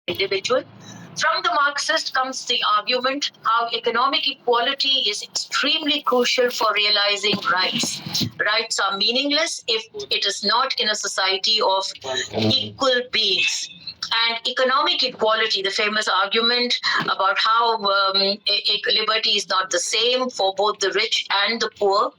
individual. From the Marxist comes the argument how economic equality is extremely crucial for realizing rights. Rights are meaningless if it is not in a society of equal beings. And economic equality, the famous argument about how liberty is not the same for both the rich and the poor,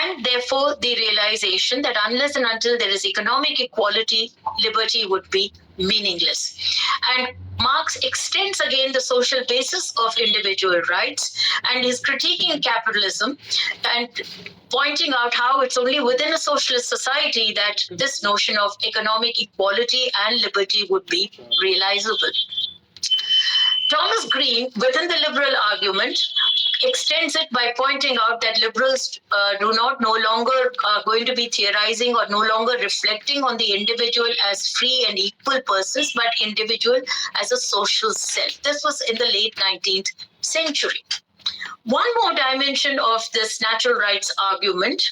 and therefore the realization that unless and until there is economic equality, liberty would be meaningless. And Marx extends again the social basis of individual rights and is critiquing capitalism and pointing out how it's only within a socialist society that this notion of economic equality and liberty would be realizable. Thomas Green, within the liberal argument, extends it by pointing out that liberals do not no longer going to be theorizing or no longer reflecting on the individual as free and equal persons, but individual as a social self. This was in the late 19th century. One more dimension of this natural rights argument,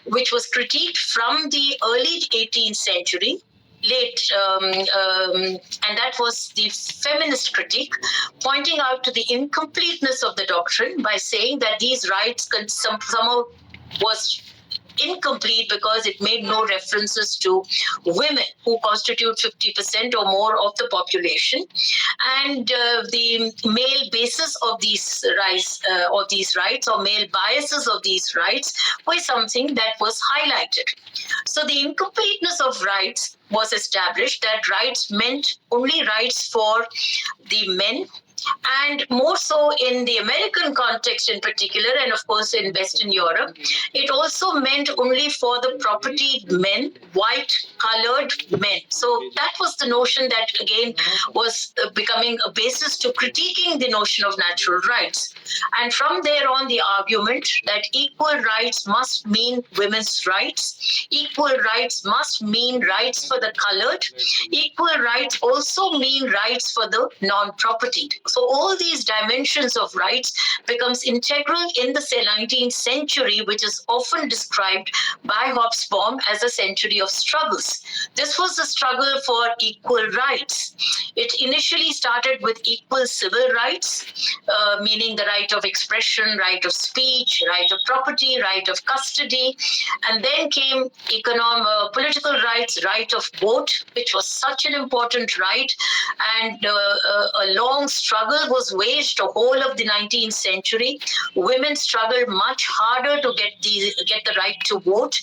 which was critiqued from the early 18th century, and that was the feminist critique, pointing out to the incompleteness of the doctrine by saying that these rights somehow was incomplete because it made no references to women, who constitute 50% or more of the population, and the male basis of these rights, or male biases of these rights, was something that was highlighted. So the incompleteness of rights was established, that rights meant only rights for the men, and more so in the American context in particular, and of course in Western Europe, it also meant only for the propertied men, white, colored men. So that was the notion that again was becoming a basis to critiquing the notion of natural rights. And from there on, the argument that equal rights must mean women's rights, equal rights must mean rights for the colored, equal rights also mean rights for the non-propertied. So all these dimensions of rights becomes integral in the 19th century, which is often described by Hobsbawm as a century of struggles. This was a struggle for equal rights. It initially started with equal civil rights, meaning the right of expression, right of speech, right of property, right of custody, and then came political rights, right of vote, which was such an important right, and a long struggle was waged the whole of the 19th century. Women struggled much harder to get the right to vote,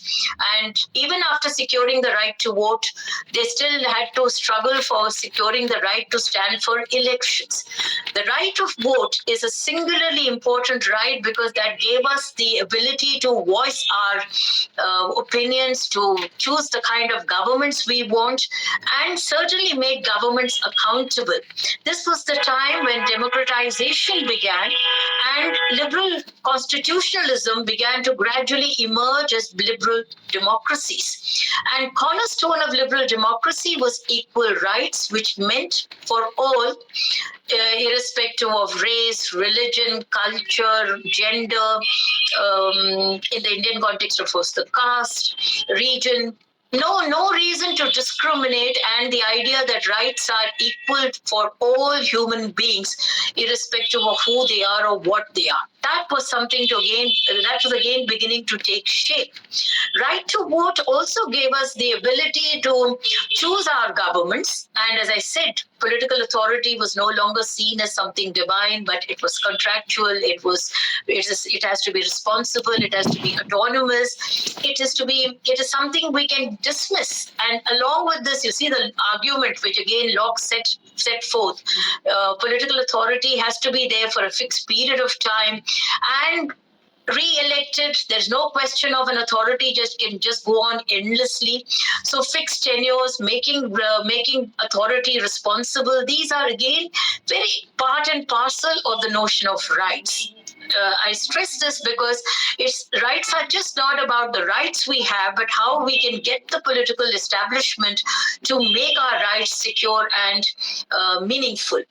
and even after securing the right to vote, they still had to struggle for securing the right to stand for elections. The right of vote is a singularly important right because that gave us the ability to voice our opinions, to choose the kind of governments we want, and certainly make governments accountable. This was the time when democratization began and liberal constitutionalism began to gradually emerge as liberal democracies. And cornerstone of liberal democracy was equal rights, which meant for all, irrespective of race, religion, culture, gender, in the Indian context, of course, the caste, region, no reason to discriminate, and the idea that rights are equal for all human beings, irrespective of who they are or what they are. That was again beginning to take shape. Right to vote also gave us the ability to choose our governments, and as I said, political authority was no longer seen as something divine, but it was contractual. It has to be responsible. It has to be autonomous. It is something we can dismiss. And along with this, you see the argument which again Locke set forth. Political authority has to be there for a fixed period of time and re-elected. There's no question of an authority can just go on endlessly. So fixed tenures, making authority responsible, these are again very part and parcel of the notion of rights. I stress this because rights are just not about the rights we have, but how we can get the political establishment to make our rights secure and meaningful.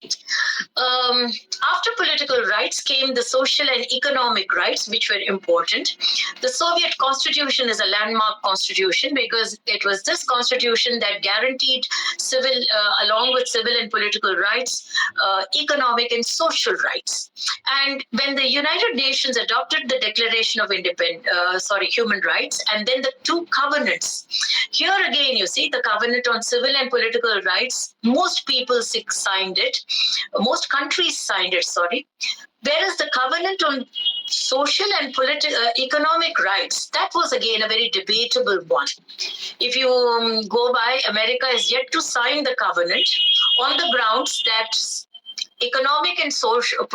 After political rights came the social and economic rights, which were important. The Soviet Constitution is a landmark constitution because it was this constitution that guaranteed civil, along with civil and political rights, economic and social rights. And when the United Nations adopted the Declaration of Human Rights, and then the two covenants. Here again, you see the covenant on civil and political rights. Most people signed it. Most countries signed it, whereas the covenant on social and economic rights, that was again a very debatable one. If you go by, America is yet to sign the covenant on the grounds that economic and social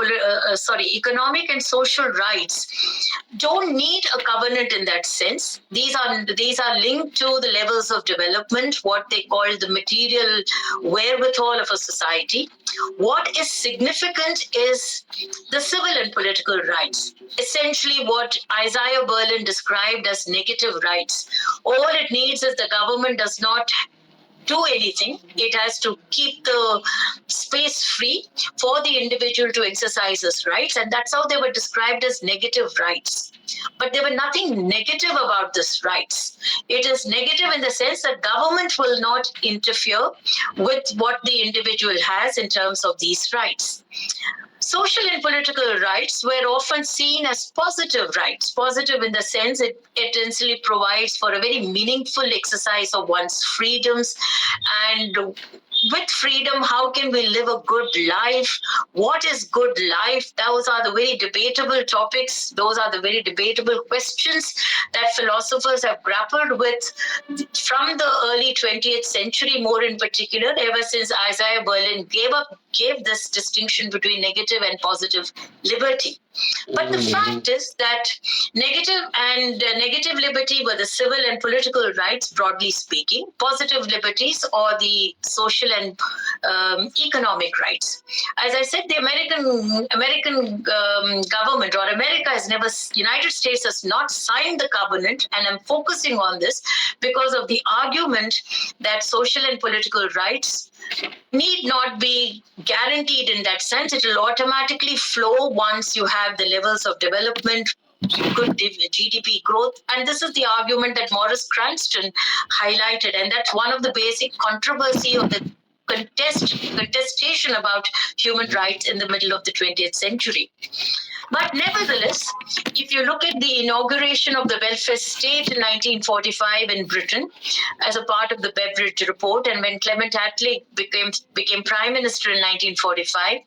rights don't need a covenant in that sense. These are linked to the levels of development, what they call the material wherewithal of a society. What is significant is the civil and political rights, essentially what Isaiah Berlin described as negative rights. All it needs is the government does not do anything. It has to keep the space free for the individual to exercise his rights, and that's how they were described as negative rights. But there were nothing negative about these rights. It is negative in the sense that government will not interfere with what the individual has in terms of these rights. Social and political rights were often seen as positive rights, positive in the sense it essentially provides for a very meaningful exercise of one's freedoms. And with freedom, how can we live a good life? What is good life? Those are the very debatable topics. Those are the very debatable questions that philosophers have grappled with from the early 20th century, more in particular, ever since Isaiah Berlin gave this distinction between negative and positive liberty. But the fact is that negative liberty were the civil and political rights, broadly speaking. Positive liberties or the social and economic rights. As I said, the American government or America has never, United States has not signed the covenant, and I'm focusing on this because of the argument that social and political rights need not be guaranteed in that sense. It will automatically flow once you have the levels of development, good GDP growth. And this is the argument that Morris Cranston highlighted. And that's one of the basic controversy of the contestation about human rights in the middle of the 20th century. But nevertheless, if you look at the inauguration of the welfare state in 1945 in Britain as a part of the Beveridge Report, and when Clement Attlee became Prime Minister in 1945,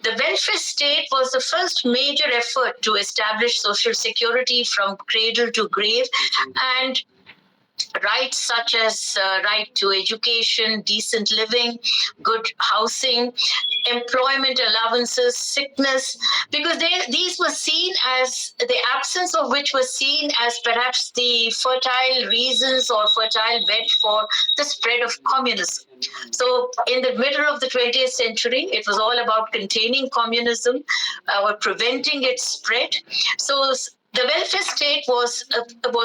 the welfare state was the first major effort to establish social security from cradle to grave, and rights such as right to education, decent living, good housing, employment allowances, sickness, because these were seen as, the absence of which was seen as perhaps the fertile reasons or fertile bed for the spread of communism. So in the middle of the 20th century, it was all about containing communism or preventing its spread. So the welfare state was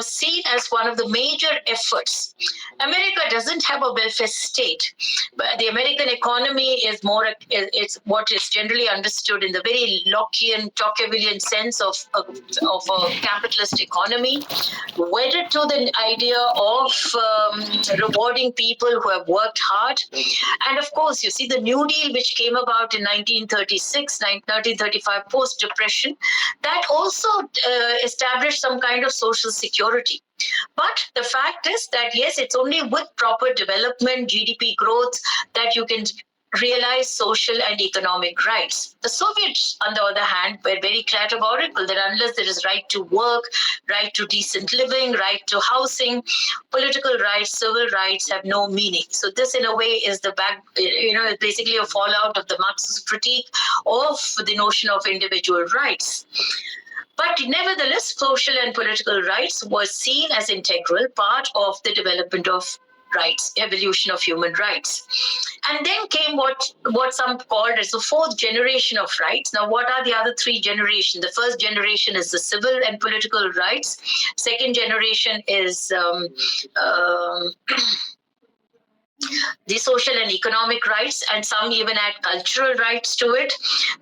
seen as one of the major efforts. America doesn't have a welfare state, but the American economy is it's what is generally understood in the very Lockean, Tocquevillian sense of a capitalist economy, wedded to the idea of rewarding people who have worked hard. And of course, you see the New Deal, which came about in 1936, 1935, post-Depression, that also establish some kind of social security. But the fact is that, yes, it's only with proper development, GDP growth, that you can realize social and economic rights. The Soviets, on the other hand, were very categorical that unless there is right to work, right to decent living, right to housing, political rights, civil rights have no meaning. So this, in a way, is basically a fallout of the Marxist critique of the notion of individual rights. But nevertheless, social and political rights was seen as integral part of the development of rights, evolution of human rights. And then came what some called as the fourth generation of rights. Now, what are the other three generations? The first generation is the civil and political rights. Second generation is the social and economic rights, and some even add cultural rights to it.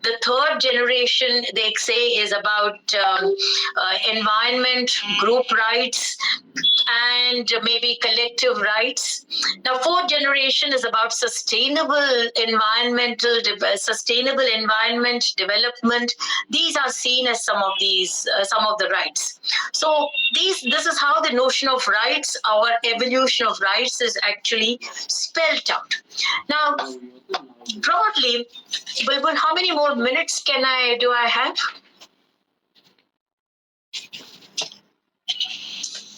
The third generation, they say, is about environment, group rights, and maybe collective rights. Now, fourth generation is about sustainable environment development. These are seen as some of the rights. So this is how the notion of rights, our evolution of rights, is actually spelled out. Now, broadly, Bulbul, how many more minutes do I have?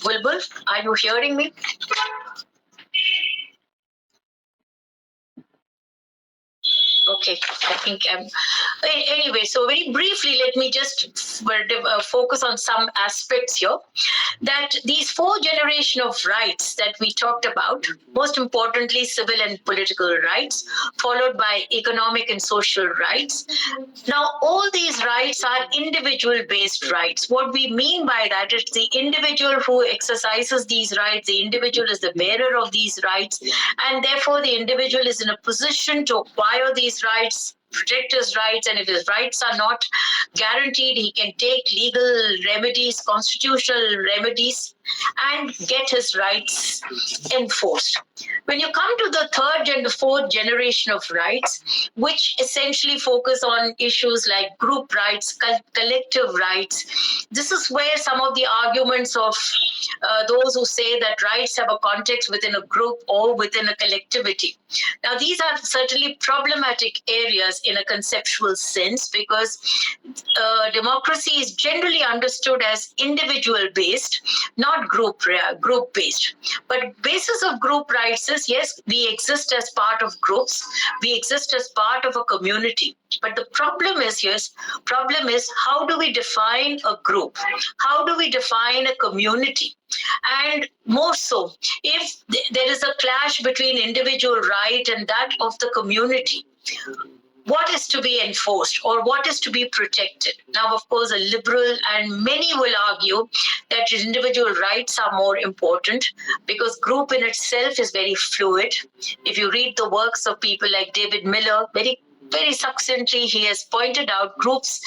Bulbul, are you hearing me? Okay, I think anyway, so very briefly, let me just focus on some aspects here. That these four generations of rights that we talked about, most importantly, civil and political rights, followed by economic and social rights. Now, all these rights are individual-based rights. What we mean by that is the individual who exercises these rights, the individual is the bearer of these rights, and therefore the individual is in a position to acquire these rights, protect his rights, and if his rights are not guaranteed, he can take legal remedies, constitutional remedies, and get his rights enforced. When you come to the third and the fourth generation of rights, which essentially focus on issues like group rights, collective rights, this is where some of the arguments of those who say that rights have a context within a group or within a collectivity. Now, these are certainly problematic areas in a conceptual sense, because democracy is generally understood as individual-based, not group-based. But basis of group rights is, yes, we exist as part of groups, we exist as part of a community. But the problem is, how do we define a group? How do we define a community? And more so, if there is a clash between individual right and that of the community, what is to be enforced or what is to be protected? Now, of course, a liberal and many will argue that individual rights are more important because group in itself is very fluid. If you read the works of people like David Miller, very, very succinctly, he has pointed out groups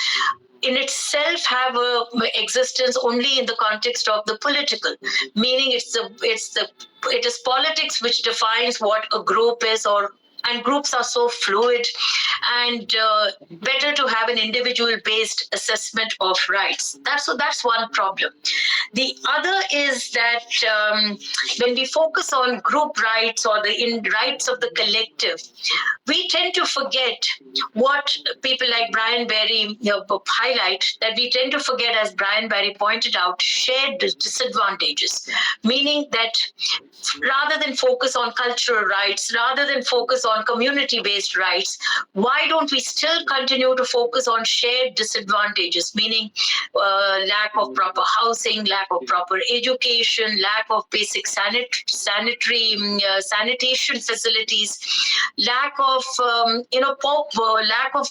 in itself have a existence only in the context of the political, meaning it is politics which defines what a group is, and groups are so fluid, and better to have an individual-based assessment of rights. That's one problem. The other is that when we focus on group rights or the rights of the collective, we tend to forget what people like Brian Barry highlight, that we tend to forget, as Brian Barry pointed out, shared disadvantages, meaning that rather than focus on cultural rights, rather than focus on community-based rights, why don't we still continue to focus on shared disadvantages, meaning lack of proper housing, lack of proper education, lack of basic sanitation facilities, lack of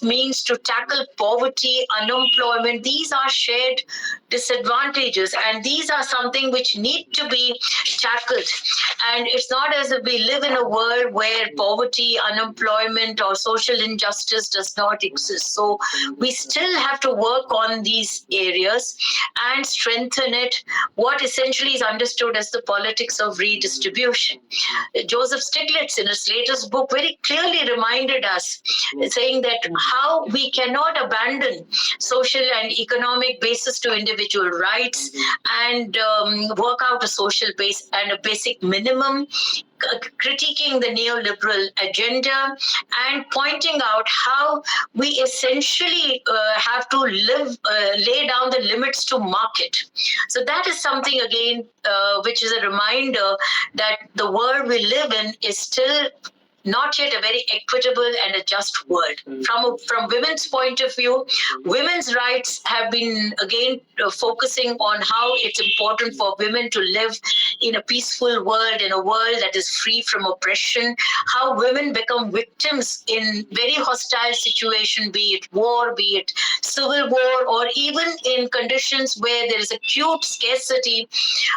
means to tackle poverty, unemployment. These are shared disadvantages, and these are something which need to be tackled. And it's not as if we live in a world where poverty, unemployment, or social injustice does not exist. So we still have to work on these areas and strengthen it, what essentially is understood as the politics of redistribution. Joseph Stiglitz, in his latest book, very clearly reminded us, saying that how we cannot abandon social and economic basis to individual rights and work out a social base and a basic minimum, critiquing the neoliberal agenda and pointing out how we essentially have to lay down the limits to market. So that is something, again, which is a reminder that the world we live in is still not yet a very equitable and a just world. From women's point of view, women's rights have been again focusing on how it's important for women to live in a peaceful world, in a world that is free from oppression, how women become victims in very hostile situations, be it war, be it civil war, or even in conditions where there is acute scarcity,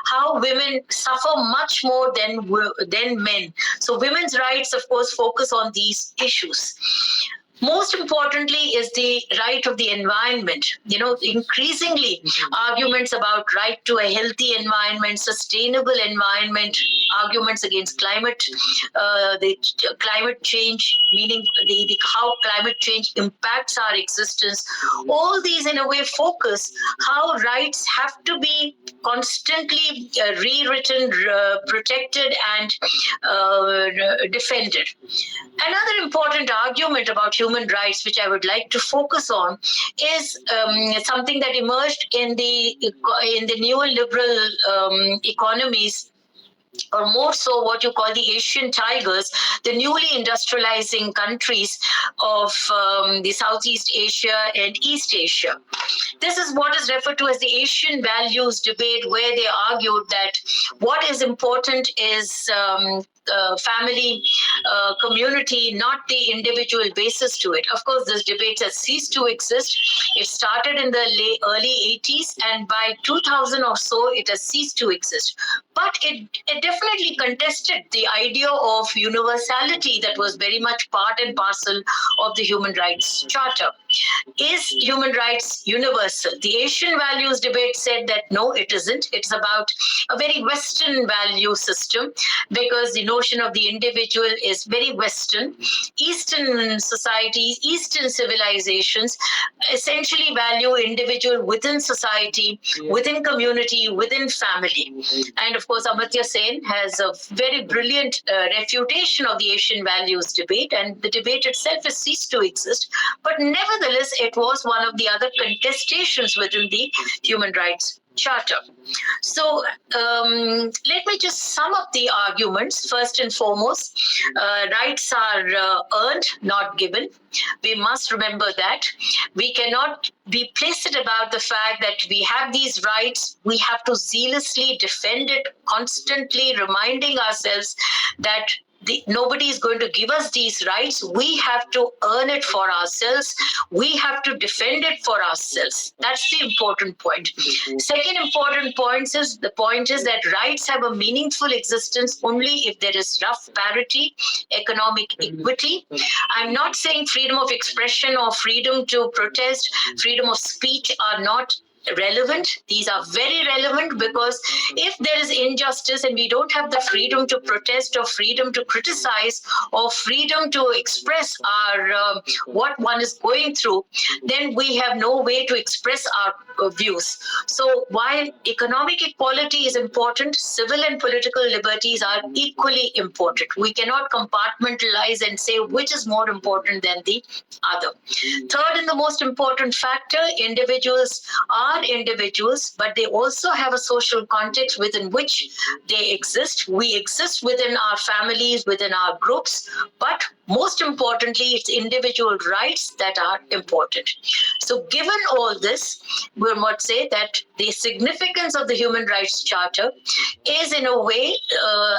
how women suffer much more than men. So women's rights, of course, focus on these issues. Most importantly is the right of the environment. Increasingly arguments about right to a healthy environment, sustainable environment, arguments against the climate change, meaning how climate change impacts our existence. All these in a way focus how rights have to be constantly rewritten, protected and defended. Another important argument about human rights, which I would like to focus on, is something that emerged in the neoliberal economies, or more so what you call the Asian tigers, the newly industrializing countries of the Southeast Asia and East Asia. This is what is referred to as the Asian values debate, where they argued that what is important is family, community, not the individual basis to it. Of course, this debate has ceased to exist. It started in the early 80s, and by 2000 or so, it has ceased to exist. But it definitely contested the idea of universality that was very much part and parcel of the Human Rights Charter. Is human rights universal? The Asian values debate said that no, it isn't. It's about a very Western value system, because the notion of the individual is very Western. Eastern societies, Eastern civilizations essentially value individual within society, within community, within family. And of course, Amartya Sen has a very brilliant refutation of the Asian values debate, and the debate itself has ceased to exist. But nevertheless, it was one of the other contestations within the Human Rights Charter. So let me just sum up the arguments. First and foremost, rights are earned, not given. We must remember that. We cannot be placid about the fact that we have these rights. We have to zealously defend it, constantly reminding ourselves that nobody is going to give us these rights. We have to earn it for ourselves. We have to defend it for ourselves. That's the important point. Second important point is that rights have a meaningful existence only if there is rough parity, economic equity. I'm not saying freedom of expression or freedom to protest, freedom of speech are not relevant. These are very relevant, because if there is injustice and we don't have the freedom to protest or freedom to criticize or freedom to express our what one is going through, then we have no way to express our views. So while economic equality is important, civil and political liberties are equally important. We cannot compartmentalize and say which is more important than the other. Third, and the most important factor, individuals are individuals, but they also have a social context within which they exist. We exist within our families, within our groups, but most importantly, it's individual rights that are important. So given all this, we might say that the significance of the Human Rights Charter is in a way,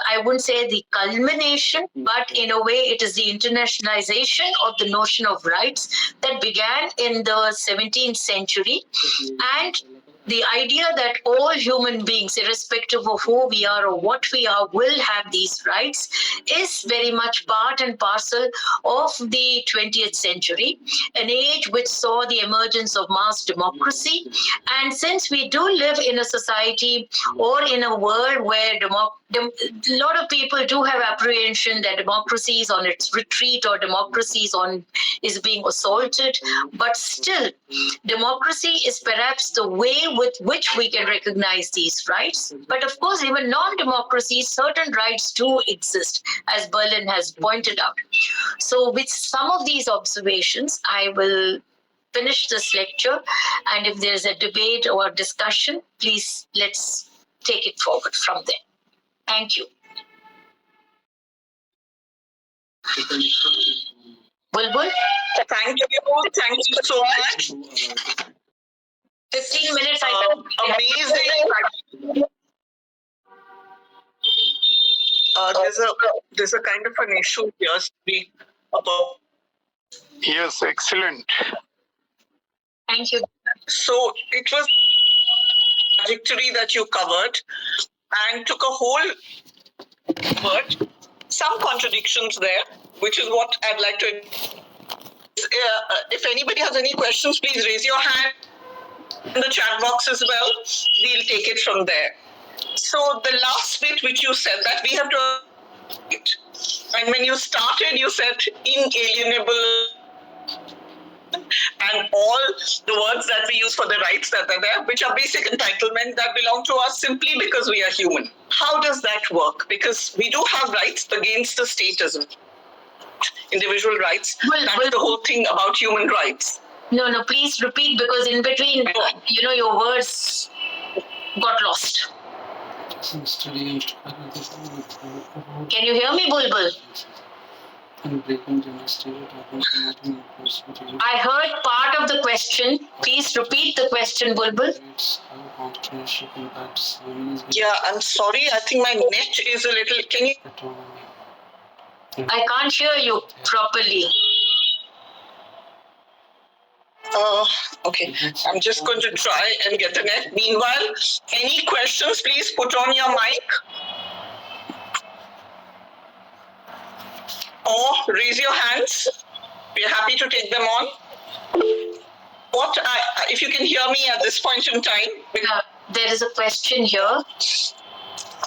I wouldn't say the culmination, but in a way it is the internationalization of the notion of rights that began in the 17th century. And the idea that all human beings, irrespective of who we are or what we are, will have these rights is very much part and parcel of the 20th century, an age which saw the emergence of mass democracy. And since we do live in a society or in a world where a lot of people do have apprehension that democracy is on its retreat or democracy is being assaulted, but still, democracy is perhaps the way with which we can recognize these rights. But of course, even non-democracies, certain rights do exist, as Berlin has pointed out. So with some of these observations, I will finish this lecture. And if there's a debate or discussion, please let's take it forward from there. Thank you. Bulbul? Thank you so much. 15 minutes. Amazing. There's a kind of an issue here. Speak about. Yes, excellent. Thank you. So it was trajectory that you covered and took a whole word. Some contradictions there, which is what I'd like to. If anybody has any questions, please raise your hand in the chat box as well. We'll take it from there. So the last bit which you said that we have to, and when you started, you said inalienable, and all the words that we use for the rights that are there, which are basic entitlement that belong to us simply because we are human. How does that work? Because we do have rights against the state as well. Individual rights. That's the whole thing about human rights. No, please repeat, because in between, your words got lost. Can you hear me, Bulbul? I heard part of the question. Please repeat the question, Bulbul. Yeah, I'm sorry. I think my net is a little. Can you? I can't hear you properly. Okay. I'm just going to try and get the net. Meanwhile, any questions, please put on your mic. Or raise your hands. We're happy to take them on. If you can hear me at this point in time. There is a question here.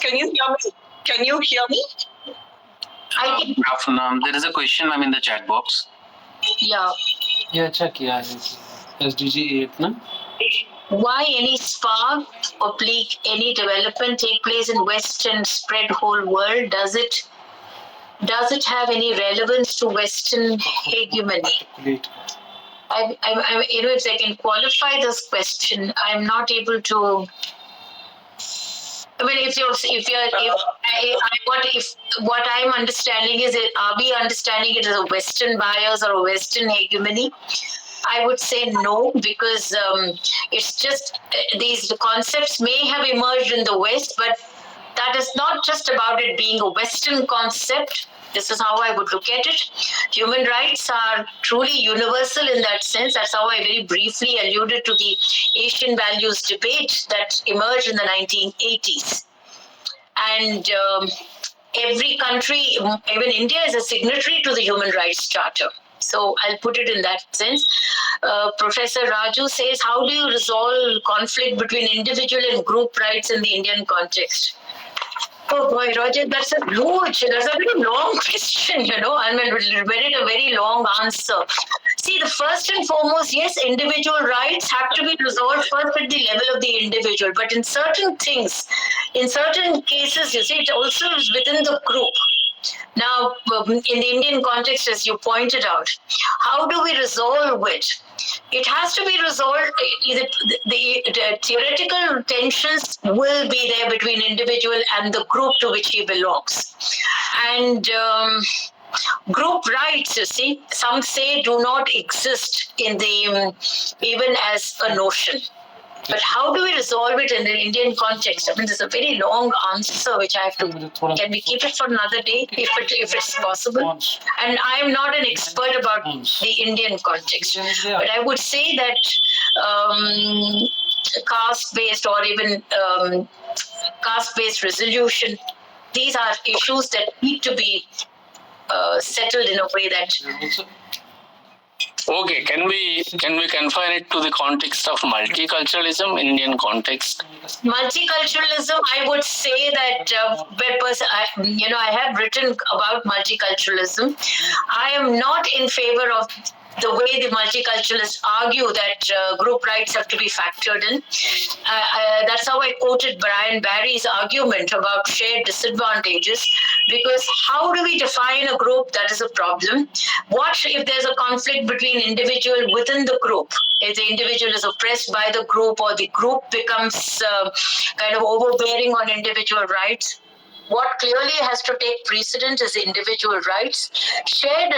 Can you hear me? Can you hear me? There is a question, in the chat box. Yeah, check. SDG 8, na? Why any spark or any development take place in Western spread whole world? Does it have any relevance to Western hegemony? If I can qualify this question, I'm not able to. What I'm understanding is, are we understanding it as a Western bias or a Western hegemony? I would say no, because it's just these concepts may have emerged in the West, but that is not just about it being a Western concept. This is how I would look at it. Human rights are truly universal in that sense. That's how I very briefly alluded to the Asian values debate that emerged in the 1980s. And every country, even India, is a signatory to the Human Rights Charter. So I'll put it in that sense. Professor Raju says, how do you resolve conflict between individual and group rights in the Indian context? Oh boy, Roger, that's a very long question, and a very long answer. See, the first and foremost, yes, individual rights have to be resolved first at the level of the individual. But in certain things, in certain cases, it also is within the group. Now, in the Indian context, as you pointed out, how do we resolve it? It has to be resolved. The theoretical tensions will be there between individual and the group to which he belongs. And group rights, some say do not exist in even as a notion. But how do we resolve it in the Indian context? There's a very long answer which I have to. Can we keep it for another day if it's possible? And I am not an expert about the Indian context, but I would say that caste-based or even caste-based resolution, these are issues that need to be settled in a way that. Okay, can we confine it to the context of multiculturalism, Indian context? Multiculturalism, I would say that I have written about multiculturalism. I am not in favor of the way the multiculturalists argue that group rights have to be factored in. That's how I quoted Brian Barry's argument about shared disadvantages, because how do we define a group? That is a problem. What if there's a conflict between individual within the group? If the individual is oppressed by the group, or the group becomes kind of overbearing on individual rights? what clearly has to take precedent is individual rights, shared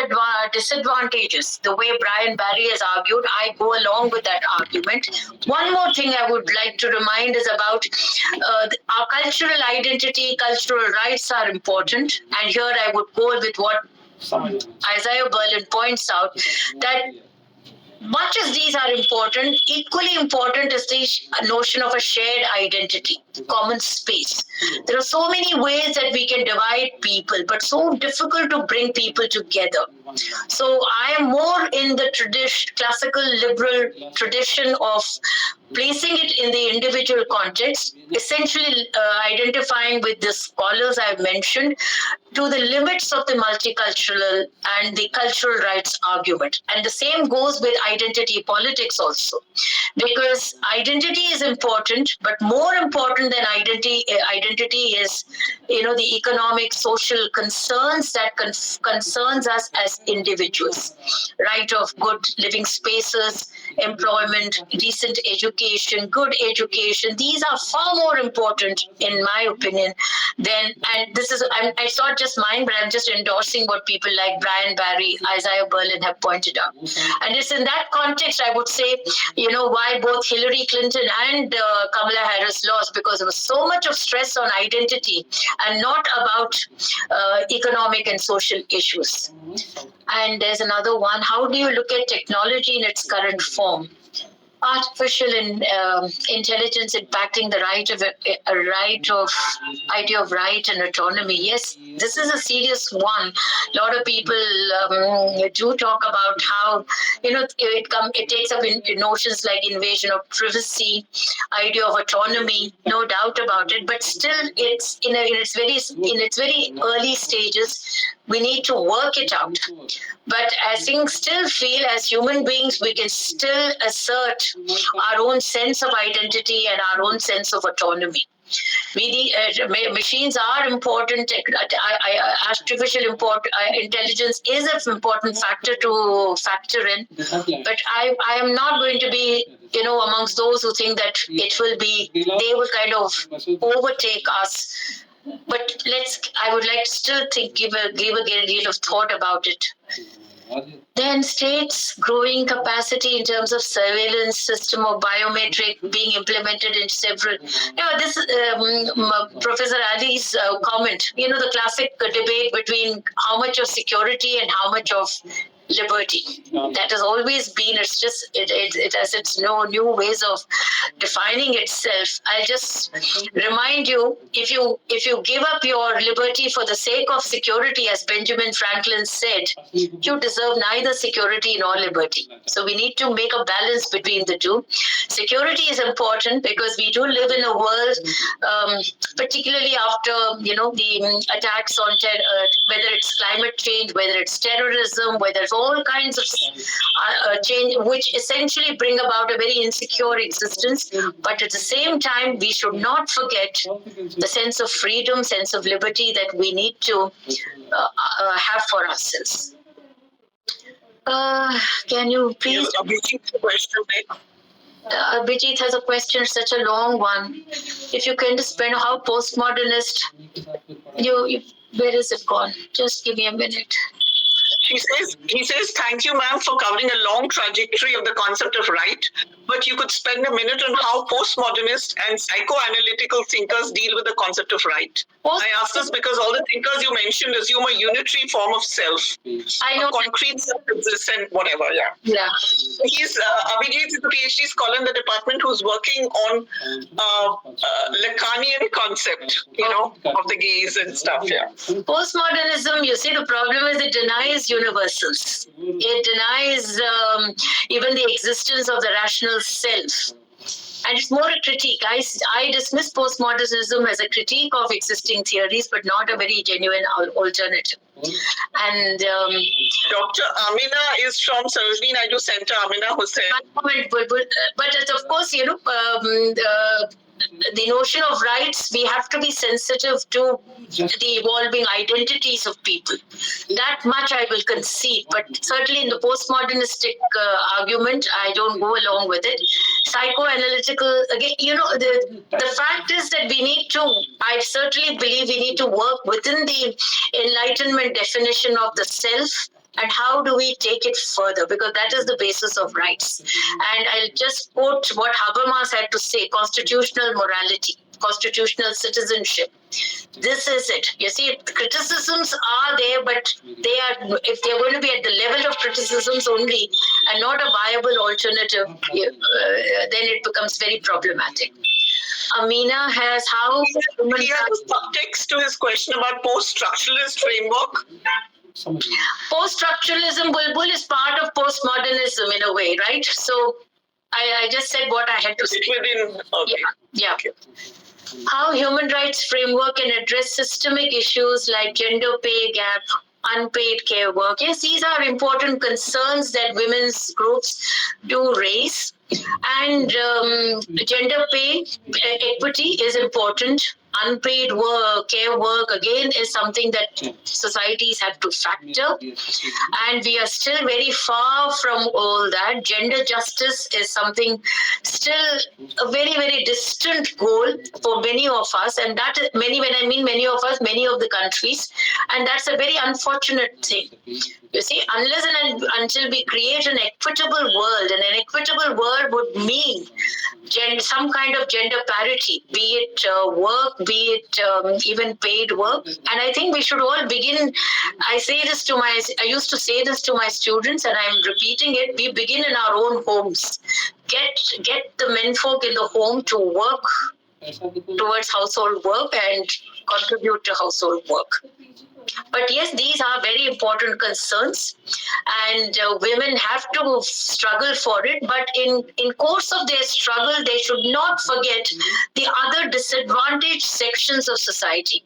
disadvantages. The way Brian Barry has argued, I go along with that argument. One more thing I would like to remind is about our cultural identity, cultural rights are important. And here I would go with what Isaiah Berlin points out, that much as these are important, equally important is the notion of a shared identity, common space. There are so many ways that we can divide people, but so difficult to bring people together. So I am more in the classical liberal tradition of placing it in the individual context, essentially identifying with the scholars I've mentioned to the limits of the multicultural and the cultural rights argument. And the same goes with identity politics also, because identity is important, but more important than identity is, the economic, social concerns that concerns us as individuals. Right of good living spaces, employment, decent education, good education. These are far more important, in my opinion, than, and this is, it's not just mine, but I'm just endorsing what people like Brian Barry, Isaiah Berlin have pointed out. And it's in that context, I would say, why both Hillary Clinton and Kamala Harris lost, because there was so much of stress on identity and not about economic and social issues. And there's another one. How do you look at technology in its current form? Artificial intelligence impacting the idea of right and autonomy. Yes, this is a serious one. A lot of people do talk about how it takes up in notions like invasion of privacy, idea of autonomy. No doubt about it. But still, it's in its very early stages. We need to work it out. But I think still feel as human beings, we can still assert our own sense of identity and our own sense of autonomy. Machines are important. Artificial intelligence is an important factor to factor in. But I am not going to be, amongst those who think that they will kind of overtake us. But I would like to still give a great deal of thought about it. Then states' growing capacity in terms of surveillance system or biometric being implemented in several. This Professor Ali's comment. The classic debate between how much of security and how much of liberty. That has always been. It's just it has its no new ways of defining itself. I'll just remind you, if you give up your liberty for the sake of security, as Benjamin Franklin said, you deserve neither security nor liberty. So we need to make a balance between the two. Security is important because we do live in a world, particularly after the attacks on whether it's climate change, whether it's terrorism, whether it's all kinds of change, which essentially bring about a very insecure existence. But at the same time, we should not forget the sense of freedom, sense of liberty that we need to have for ourselves. Can you please? Abhijit has a question, such a long one. If you can just spend how postmodernist, where is it gone? Just give me a minute. He says, thank you, ma'am, for covering a long trajectory of the concept of right, but you could spend a minute on how postmodernist and psychoanalytical thinkers deal with the concept of right. I ask this because all the thinkers you mentioned assume a unitary form of self. I know. Concrete self-existent, whatever, yeah. He's, Abhijit is a PhD scholar in the department who's working on Lacanian concept, of the gaze and stuff, yeah. Postmodernism, you see, the problem is it denies universals. It denies even the existence of the rational self. And it's more a critique. I dismiss postmodernism as a critique of existing theories, but not a very genuine alternative. And Dr. Amina is from Sarojini Naidu Center, Amina Hussain. But of course, the notion of rights, we have to be sensitive to the evolving identities of people. That much I will concede, but certainly in the postmodernistic argument, I don't go along with it. Psychoanalytical, again, the fact is that we need to, I certainly believe we need to work within the Enlightenment definition of the self, and how do we take it further, because that is the basis of rights. And I'll just quote what Habermas had to say: constitutional morality, constitutional citizenship. This is it. You see, criticisms are there, but they are, if they're going to be at the level of criticisms only and not a viable alternative, then it becomes very problematic. Amina has how... He has a subtext to his question about post-structuralist framework. Post-structuralism, Bulbul, is part of postmodernism in a way, right? So I just said what I had to say. Okay. Yeah. How human rights framework can address systemic issues like gender pay gap, unpaid care work. Yes, these are important concerns that women's groups do raise. And gender pay equity is important. Unpaid work, care work, again, is something that societies have to factor. And we are still very far from all that. Gender justice is something still a very, very distant goal for many of us. And that is many, when I mean many of us, many of the countries. And that's a very unfortunate thing. You see, unless and until we create an equitable world, and an equitable world would mean some kind of gender parity, be it work, be it even paid work. And I think we should all begin, I used to say this to my students, and I'm repeating it, we begin in our own homes. Get the menfolk in the home to work towards household work and contribute to household work. But yes, these are very important concerns, and women have to struggle for it. But in course of their struggle, they should not forget the other disadvantaged sections of society.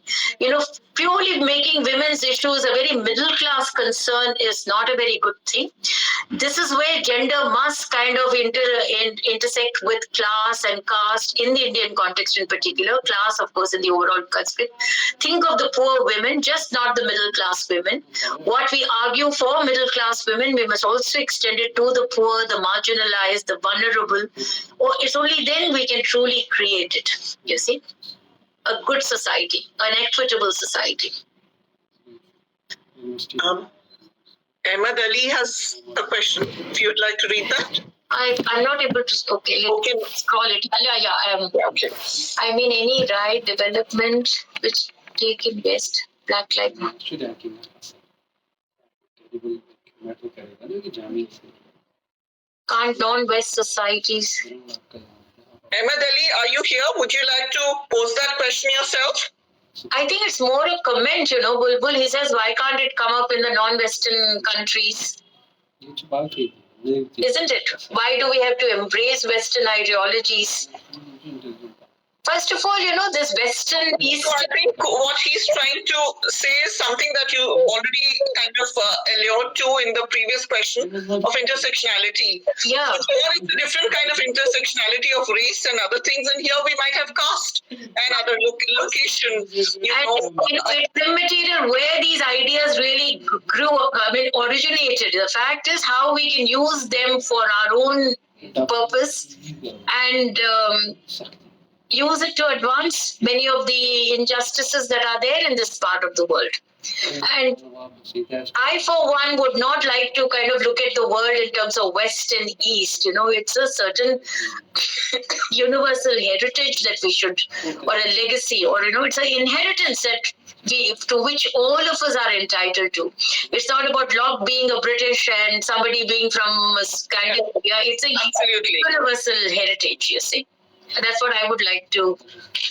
Purely making women's issues a very middle class concern is not a very good thing. This is where gender must kind of intersect with class and caste in the Indian context in particular. Class, of course, in the overall context. Think of the poor women, just not the middle class women. What we argue for middle class women, we must also extend it to the poor, the marginalized, the vulnerable. Or it's only then we can truly create it, you see. A good society, an equitable society. Ahmed Ali has a question. If you'd like to read that. I'm not able to. Okay, let's scroll it. Yeah. Okay. I mean, any right development which take in best Black Lives Matter. Can't non-West societies. Ahmed Ali, are you here? Would you like to pose that question yourself? I think it's more a comment, Bulbul. He says, why can't it come up in the non-Western countries? Isn't it? Why do we have to embrace Western ideologies? First of all, this Western East... So I think what he's trying to say is something that you already kind of allured to in the previous question of intersectionality. Yeah. So it's a different kind of intersectionality of race and other things, and here we might have caste and other location. It's immaterial where these ideas really originated. The fact is how we can use them for our own purpose and use it to advance many of the injustices that are there in this part of the world. And I, for one, would not like to kind of look at the world in terms of West and East. It's a certain universal heritage that we should, or a legacy, or, it's an inheritance that to which all of us are entitled to. It's not about Locke being a British and somebody being from Scandinavia. It's a universal heritage, you see. That's what I would like to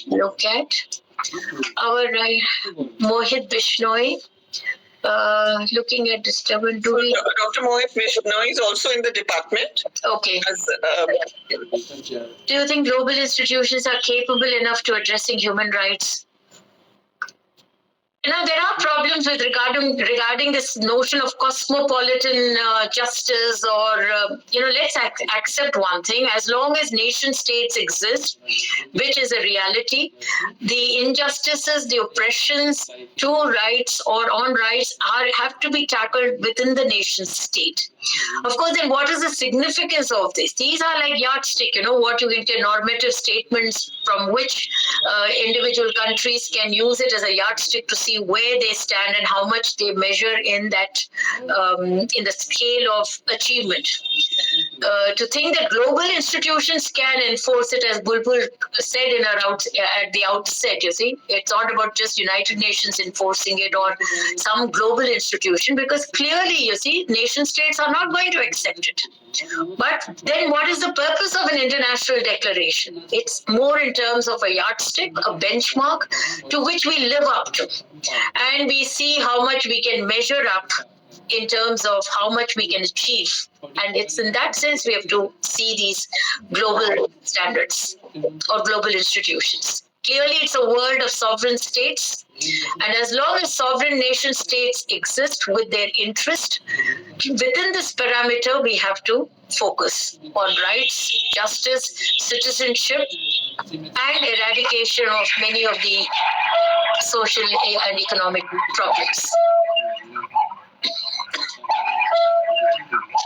look at. Our Mohit Bishnoi, looking at disturbance. Dr. Mohit Bishnoi is also in the department. Okay. Do you think global institutions are capable enough to addressing human rights? There are problems with regarding this notion of cosmopolitan justice, or let's accept one thing: as long as nation states exist, which is a reality, the injustices, the oppressions to rights or on rights have to be tackled within the nation state. Of course, then what is the significance of this? These are like yardstick, what you get normative statements from which individual countries can use it as a yardstick to see where they stand and how much they measure in that in the scale of achievement. To think that global institutions can enforce it, as Bulbul said at the outset, it's not about just United Nations enforcing it or some global institution, because clearly, nation states are not going to accept it. But then what is the purpose of an international declaration? It's more in terms of a yardstick, a benchmark to which we live up to. And we see how much we can measure up in terms of how much we can achieve. And it's in that sense we have to see these global standards or global institutions. Clearly, it's a world of sovereign states. And as long as sovereign nation states exist with their interest, within this parameter, we have to focus on rights, justice, citizenship, and eradication of many of the social and economic problems.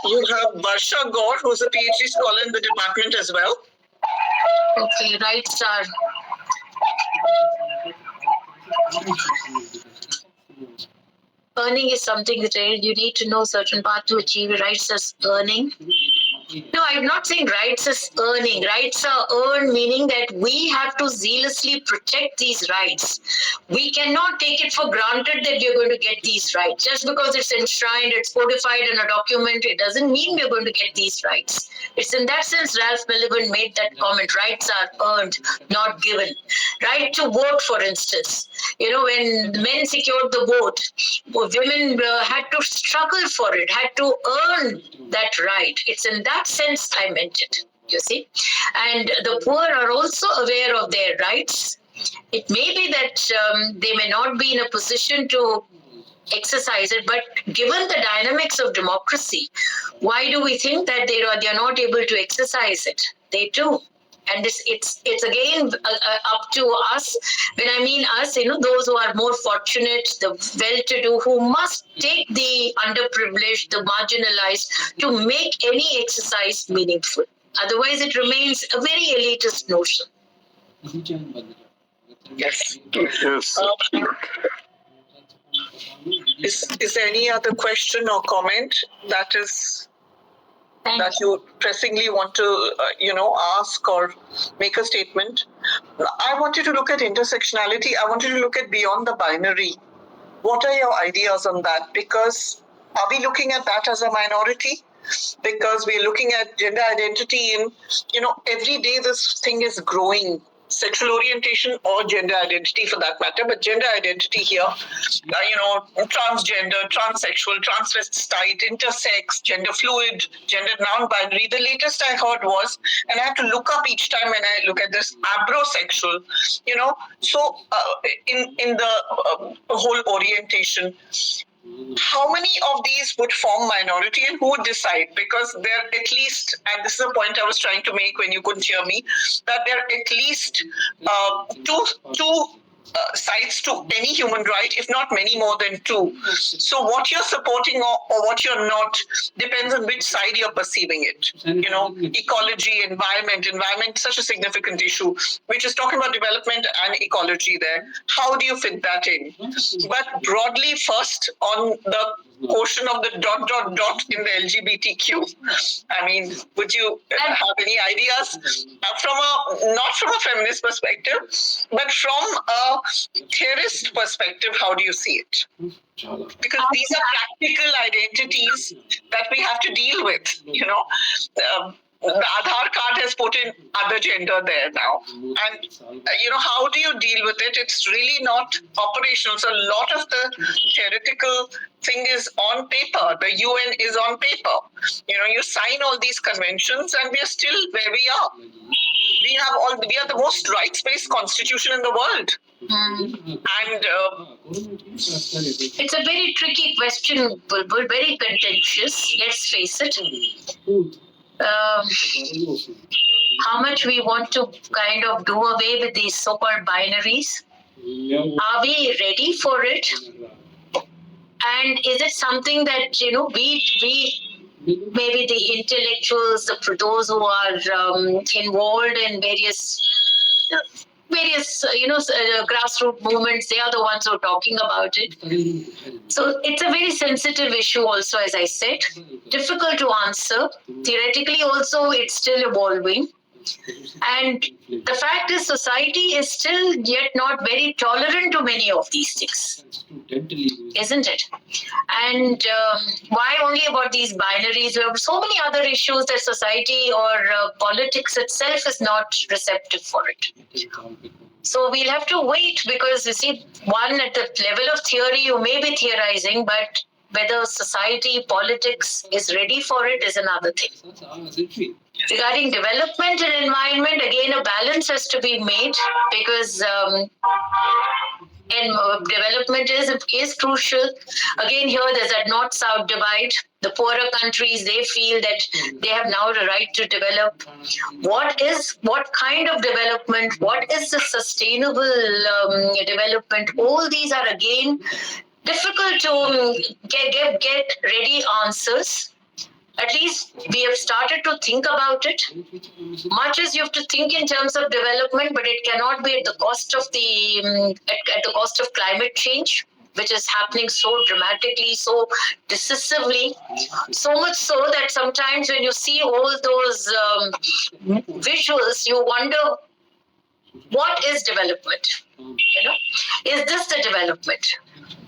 You have Barsha Gaur, who's a PhD scholar in the department as well. Okay, rights are... Earning is something that you need to know certain path to achieve. Rights as earning. No, I'm not saying rights as earning. Rights are earned, meaning that we have to zealously protect these rights. We cannot take it for granted that we're going to get these rights. Just because it's enshrined, it's codified in a document, it doesn't mean we're going to get these rights. It's in that sense Ralph Miliband made that comment: rights are earned, not given. Right to vote, for instance. When men secured the vote, women had to struggle for it, had to earn that right. It's in that sense I meant it, And the poor are also aware of their rights. It may be that they may not be in a position to exercise it, but given the dynamics of democracy, why do we think that they are not able to exercise it? They do. And it's again up to us. When I mean us, those who are more fortunate, the well-to-do, who must take the underprivileged, the marginalized, to make any exercise meaningful. Otherwise, it remains a very elitist notion. Yes. Yes. Is there any other question or comment that you pressingly want to, ask or make a statement? I want you to look at intersectionality. I want you to look at beyond the binary. What are your ideas on that? Because are we looking at that as a minority? Because we're looking at gender identity in, every day this thing is growing. Sexual orientation or gender identity for that matter, but gender identity here, transgender, transsexual, transvestite, intersex, gender fluid, gender non-binary. The latest I heard was, and I have to look up each time when I look at this, abrosexual, so in the whole orientation. How many of these would form minority and who would decide? Because there are at least, and this is a point I was trying to make when you couldn't hear me, that there are at least two sides to any human right, if not many more than two. So what you're supporting or what you're not depends on which side you're perceiving it. Ecology, environment, such a significant issue, which is talking about development and ecology there. How do you fit that in? But broadly, first on the portion of the ... in the LGBTQ. I mean, would you have any ideas not from a feminist perspective, but from a theorist perspective? How do you see it? Because these are practical identities that we have to deal with. The Aadhaar card has put in other gender there now. And, how do you deal with it? It's really not operational. So a lot of the theoretical thing is on paper. The UN is on paper. You sign all these conventions and we are still where we are. We are the most rights-based constitution in the world. And It's a very tricky question, Bulbul, very contentious, let's face it. How much we want to kind of do away with these so-called binaries? Are we ready for it? And is it something that, we maybe the intellectuals, those who are involved in various grassroots movements, they are the ones who are talking about it. So it's a very sensitive issue also, as I said. Difficult to answer. Theoretically also, it's still evolving. And the fact is, society is still yet not very tolerant to many of these things, isn't it? And why only about these binaries? There are so many other issues that society or politics itself is not receptive for it. So we'll have to wait, because you see, one, at the level of theory, you may be theorizing, but whether society, politics is ready for it is another thing. Regarding development and environment, again, a balance has to be made, because development is crucial. Again, here there's that north-south divide. The poorer countries, they feel that they have now the right to develop. What kind of development? What is the sustainable development? All these are again difficult to get ready answers. At least we have started to think about it. Much as you have to think in terms of development, but it cannot be at the cost of at the cost of climate change, which is happening so dramatically, so decisively, so much so that sometimes when you see all those visuals, you wonder, what is development? Is this the development?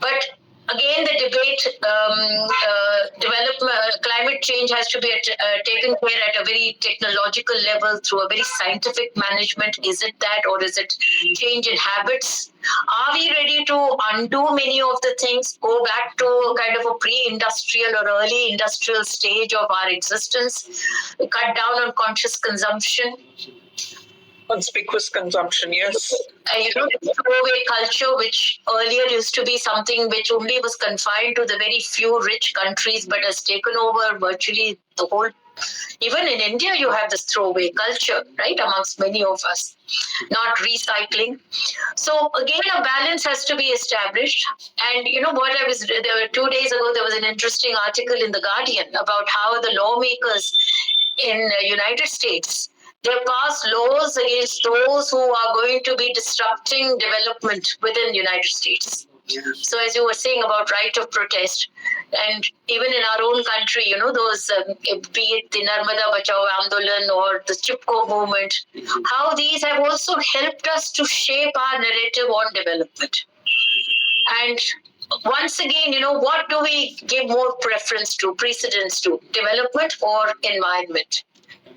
But again, the debate, climate change has to be taken care at a very technological level through a very scientific management. Is it that, or is it change in habits? Are we ready to undo many of the things, go back to a kind of a pre-industrial or early industrial stage of our existence, cut down on conscious consumption? Conspicuous consumption, yes. The throwaway culture, which earlier used to be something which only was confined to the very few rich countries, but has taken over virtually the whole. Even in India, you have this throwaway culture, right, amongst many of us, not recycling. So again, a balance has to be established. And you know what, there were 2 days ago, there was an interesting article in The Guardian about how the lawmakers in the United States, they pass laws against those who are going to be disrupting development within the United States. So as you were saying about right of protest, and even in our own country, those, be it the Narmada Bachao Andolan or the Chipko movement, how these have also helped us to shape our narrative on development. And once again, what do we give more preference to, precedence to, development or environment?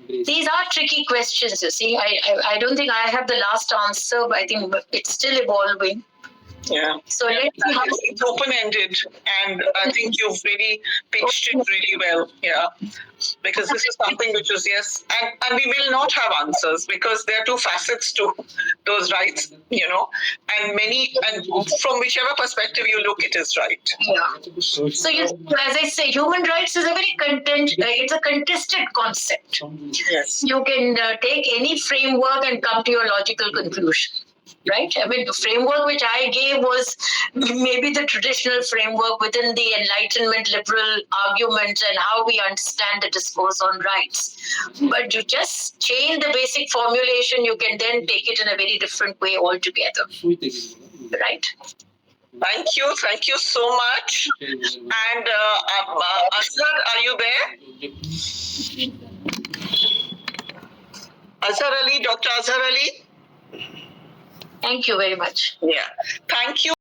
These are tricky questions, you see. I don't think I have the last answer, but I think it's still evolving. Yeah. So let's see how it's open-ended, and I think you've really pitched it really well. Yeah. Because this is something which is, yes, and we will not have answers, because there are two facets to those rights, and from whichever perspective you look, it is right. Yeah. So as I say, human rights is a very it's a contested concept. Yes. You can take any framework and come to your logical conclusion. Right? I mean, the framework which I gave was maybe the traditional framework within the Enlightenment liberal argument and how we understand the discourse on rights. But you just change the basic formulation, you can then take it in a very different way altogether. Right? Thank you so much. And Azhar, are you there? Azhar Ali, Dr. Azhar Ali? Thank you very much. Yeah. Thank you.